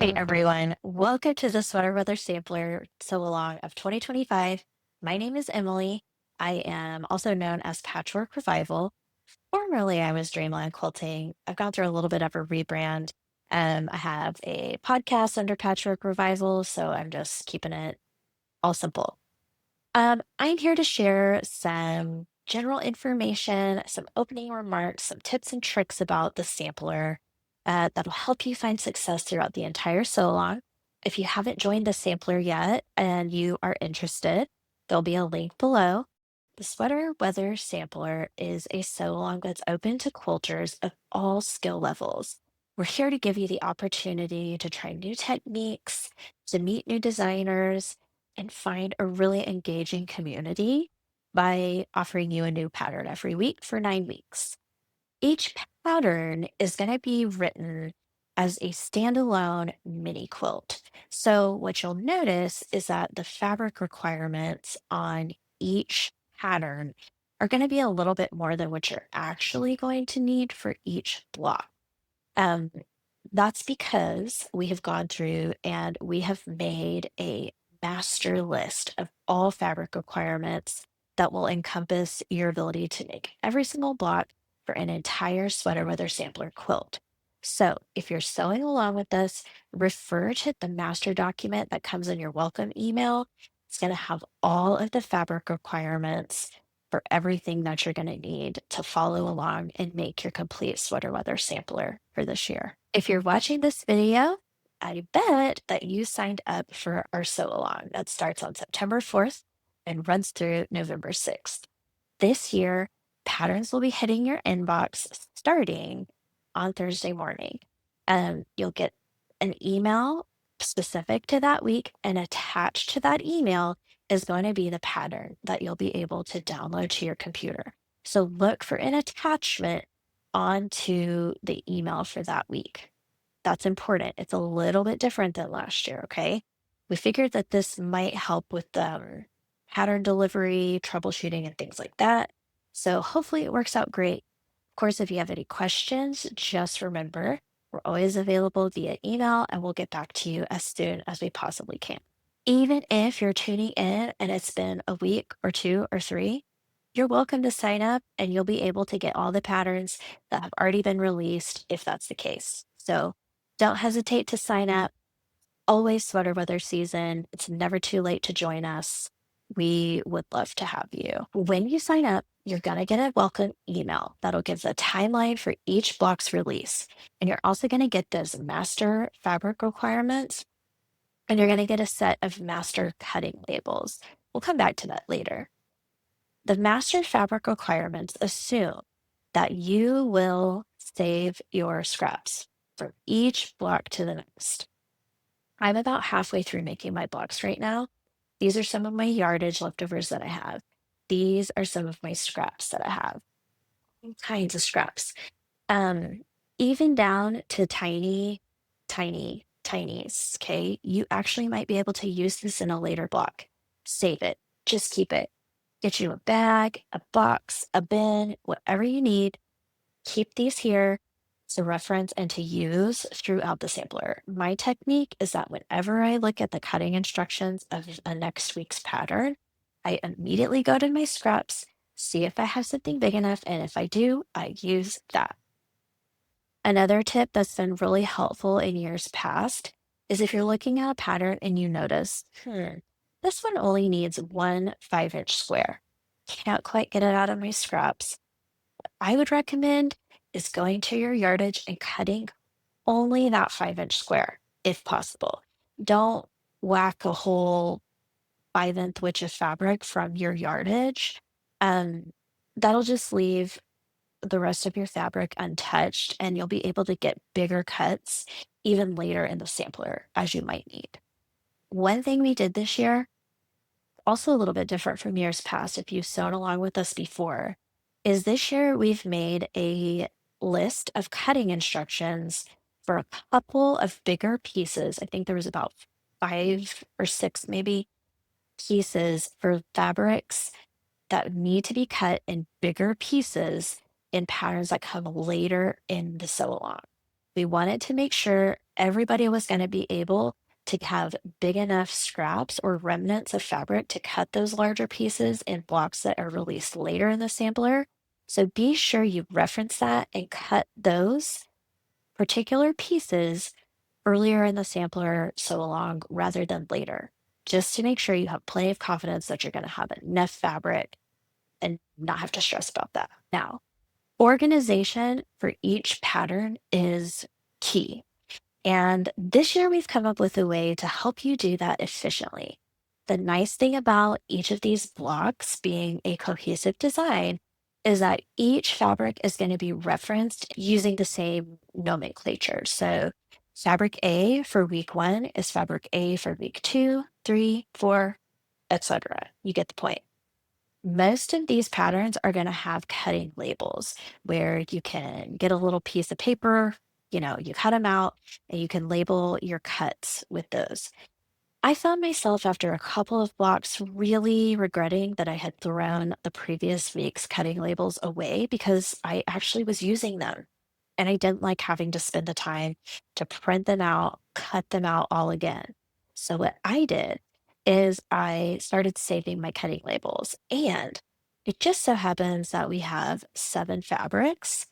Hey everyone, welcome to the Sweater Weather Sampler Sewalong of 2025. My name is Emily. I am also known as Patchwork Revival. Formerly, I was Dreamland Quilting. I've gone through a little bit of a rebrand. I have a podcast under Patchwork Revival, so I'm just keeping it all simple. I'm here to share some general information, some opening remarks, some tips and tricks about the sampler that'll help you find success throughout the entire sew along. If you haven't joined the sampler yet and you are interested, there'll be a link below. The Sweater Weather Sampler is a sew along that's open to quilters of all skill levels. We're here to give you the opportunity to try new techniques, to meet new designers, and find a really engaging community by offering you a new pattern every week for 9 weeks. Each pattern is going to be written as a standalone mini quilt. So, what you'll notice is that the fabric requirements on each pattern are going to be a little bit more than what you're actually going to need for each block. Um, that's because we have gone through and we have made a master list of all fabric requirements that will encompass your ability to make every single block for an entire sweater weather sampler quilt. So if you're sewing along with us, refer to the master document that comes in your welcome email. It's going to have all of the fabric requirements for everything that you're going to need to follow along and make your complete sweater weather sampler for this year. If you're watching this video, I bet that you signed up for our sew along that starts on September 4th and runs through November 6th. This year, patterns will be hitting your inbox starting on Thursday morning. You'll get an email specific to that week, and attached to that email is going to be the pattern that you'll be able to download to your computer. So look for an attachment onto the email for that week. That's important. It's a little bit different than last year, okay? We figured that this might help with pattern delivery, troubleshooting, and things like that. So hopefully it works out great. Of course, if you have any questions, just remember we're always available via email and we'll get back to you as soon as we possibly can. Even if you're tuning in and it's been a week or two or three, you're welcome to sign up and you'll be able to get all the patterns that have already been released if that's the case. So don't hesitate to sign up. Always sweater weather season. It's never too late to join us. We would love to have you. When you sign up, you're going to get a welcome email that'll give the timeline for each block's release. And you're also going to get those master fabric requirements, and you're going to get a set of master cutting labels. We'll come back to that later. The master fabric requirements assume that you will save your scraps from each block to the next. I'm about halfway through making my blocks right now. These are some of my yardage leftovers that I have. These are some of my scraps that I have. All kinds of scraps. Um, Even down to tinies, okay? You actually might be able to use this in a later block. Save it. Just keep it. Get you a bag, a box, a bin, whatever you need. Keep these here to reference and to use throughout the sampler. My technique is that whenever I look at the cutting instructions of a next week's pattern, I immediately go to my scraps, see if I have something big enough, and if I do, I use that. Another tip that's been really helpful in years past is if you're looking at a pattern and you notice, this one only needs one 5-inch square. Can't quite get it out of my scraps. I would recommend is going to your yardage and cutting only that 5-inch square if possible. Don't whack a whole 5-inch width of fabric from your yardage. Um, that'll just leave the rest of your fabric untouched, and you'll be able to get bigger cuts even later in the sampler as you might need. One thing we did this year, also a little bit different from years past if you've sewn along with us before, is this year we've made a list of cutting instructions for a couple of bigger pieces. I think there was about 5 or 6 maybe pieces for fabrics that need to be cut in bigger pieces in patterns that come later in the sew along. We wanted to make sure everybody was going to be able to have big enough scraps or remnants of fabric to cut those larger pieces in blocks that are released later in the sampler. So be sure you reference that and cut those particular pieces earlier in the sampler so along rather than later, just to make sure you have plenty of confidence that you're going to have enough fabric and not have to stress about that. Now, organization for each pattern is key. And this year, we've come up with a way to help you do that efficiently. The nice thing about each of these blocks being a cohesive design is that each fabric is going to be referenced using the same nomenclature. So, fabric A for week one is fabric A for week two, three, four, etc. You get the point. Most of these patterns are going to have cutting labels where you can get a little piece of paper, you cut them out and you can label your cuts with those. I found myself after a couple of blocks really regretting that I had thrown the previous week's cutting labels away because I actually was using them. And I didn't like having to spend the time to print them out, cut them out all again. So, what I did is I started saving my cutting labels. And it just so happens that we have seven fabrics,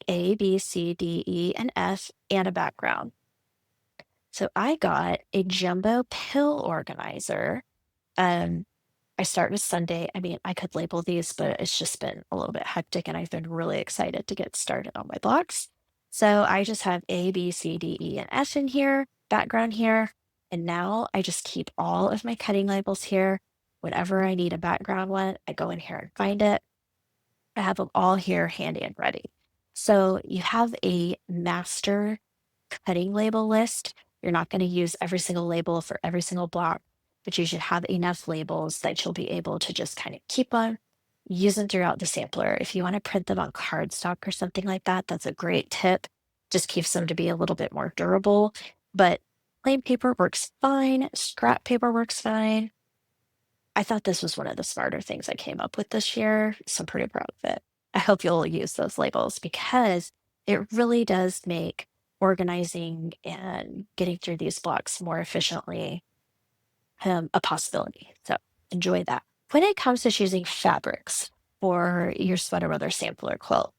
A, B, C, D, E, and F, and a background. So I got a jumbo pill organizer. Um, I started Sunday. I mean, I could label these, but it's just been a little bit hectic, and I've been really excited to get started on my blocks. So I just have A, B, C, D, E, and F in here, background here. And now I just keep all of my cutting labels here. Whenever I need a background one, I go in here and find it. I have them all here handy and ready. So you have a master cutting label list. You're not going to use every single label for every single block, but you should have enough labels that you'll be able to just kind of keep on, use them throughout the sampler. If you want to print them on cardstock or something like that, that's a great tip. Just keeps them to be a little bit more durable. But plain paper works fine, scrap paper works fine. I thought this was one of the smarter things I came up with this year, so I'm pretty proud of it. I hope you'll use those labels because it really does make organizing and getting through these blocks more efficiently a possibility. So enjoy that. When it comes to choosing fabrics for your sweater weather sampler quilt,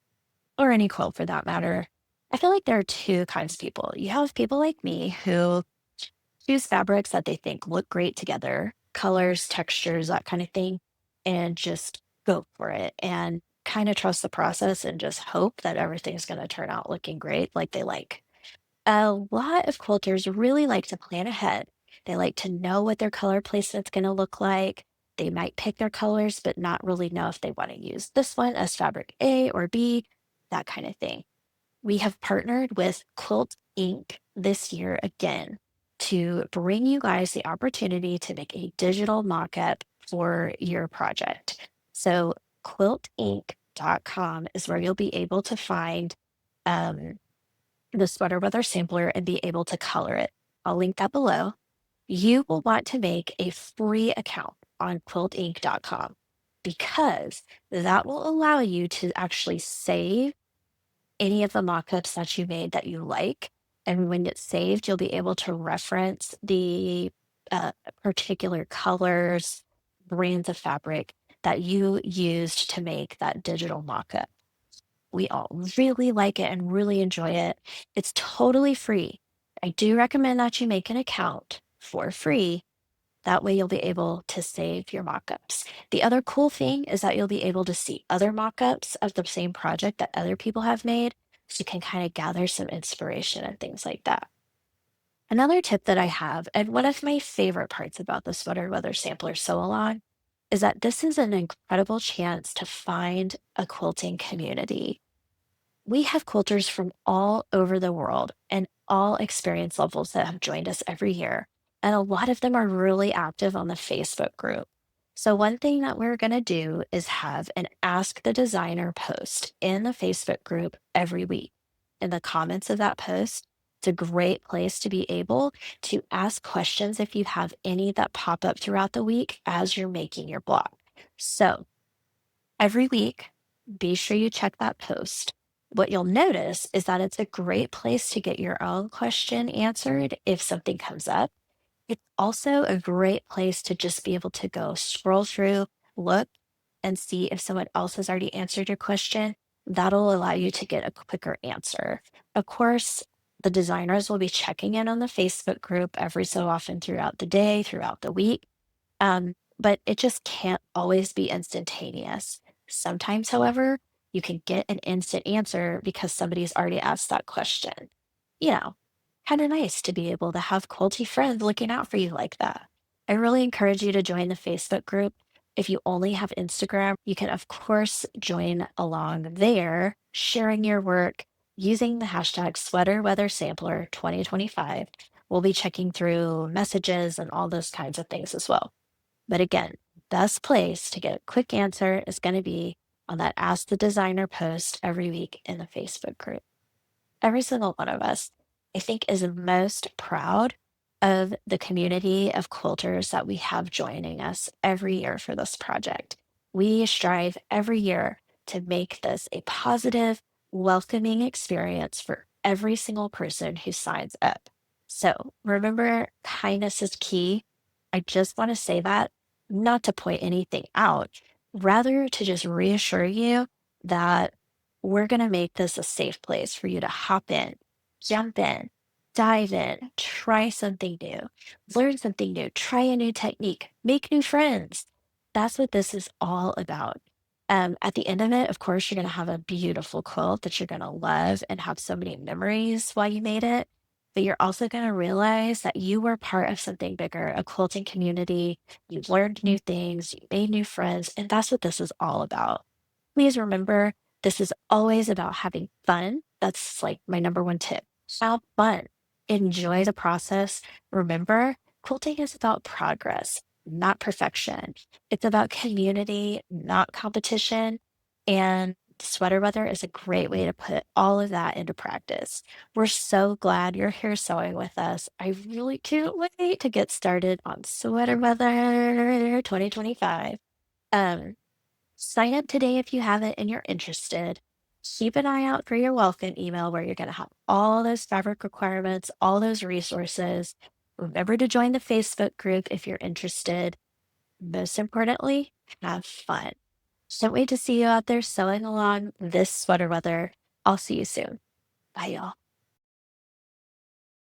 or any quilt for that matter, I feel like there are two kinds of people. You have people like me who choose fabrics that they think look great together, colors, textures, that kind of thing, and just go for it and kind of trust the process and just hope that everything's going to turn out looking great like they like. A lot of quilters really like to plan ahead. They like to know what their color placement's going to look like. They might pick their colors, but not really know if they want to use this one as fabric A or B, that kind of thing. We have partnered with Quilt Inc. this year again to bring you guys the opportunity to make a digital mock-up for your project. So quiltinc.com is where you'll be able to find um, the sweater weather sampler and be able to color it. I'll link that below. You will want to make a free account on quiltinc.com because that will allow you to actually save any of the mock-ups that you made that you like. And when it's saved, you'll be able to reference the particular colors, brands of fabric that you used to make that digital mock-up. We all really like it and really enjoy it. It's totally free. I do recommend that you make an account for free. That way you'll be able to save your mockups. The other cool thing is that you'll be able to see other mockups of the same project that other people have made. So you can kind of gather some inspiration and things like that. Another tip that I have, and one of my favorite parts about the Sweater Weather Sampler Sew Along, is that this is an incredible chance to find a quilting community. We have quilters from all over the world and all experience levels that have joined us every year. And a lot of them are really active on the Facebook group. So, one thing that we're going to do is have an Ask the Designer post in the Facebook group every week. In the comments of that post, it's a great place to be able to ask questions if you have any that pop up throughout the week as you're making your blog. So, every week, be sure you check that post. What you'll notice is that it's a great place to get your own question answered if something comes up. It's also a great place to just be able to go scroll through, look, and see if someone else has already answered your question. That'll allow you to get a quicker answer. Of course, the designers will be checking in on the Facebook group every so often throughout the day, throughout the week. But it just can't always be instantaneous. Sometimes, however, you can get an instant answer because somebody's already asked that question. You know, kind of nice to be able to have quilty friends looking out for you like that. I really encourage you to join the Facebook group. If you only have Instagram, you can, of course, join along there, sharing your work using the hashtag Sweater Weather Sampler 2025. We'll be checking through messages and all those kinds of things as well. But again, best place to get a quick answer is going to be on that Ask the Designer post every week in the Facebook group. Every single one of us, I think, is most proud of the community of quilters that we have joining us every year for this project. We strive every year to make this a positive, welcoming experience for every single person who signs up. So remember, kindness is key. I just want to say that, not to point anything out, rather to just reassure you that we're going to make this a safe place for you to hop in, jump in, dive in, try something new, learn something new, try a new technique, make new friends. That's what this is all about. At the end of it, of course, you're going to have a beautiful quilt that you're going to love and have so many memories while you made it. But you're also going to realize that you were part of something bigger, a quilting community. You learned new things, you made new friends, and that's what this is all about. Please remember, this is always about having fun. That's like my number one tip. Have fun. Enjoy the process. Remember, quilting is about progress, not perfection. It's about community, not competition. And sweater weather is a great way to put all of that into practice. We're so glad you're here sewing with us. I really can't wait to get started on sweater weather 2025. Um, Sign up today if you haven't and you're interested. Keep an eye out for your welcome email where you're going to have all those fabric requirements, all those resources. Remember to join the Facebook group if you're interested. Most importantly, have fun. Can't wait to see you out there sewing along this sweater weather. I'll see you soon. Bye, y'all.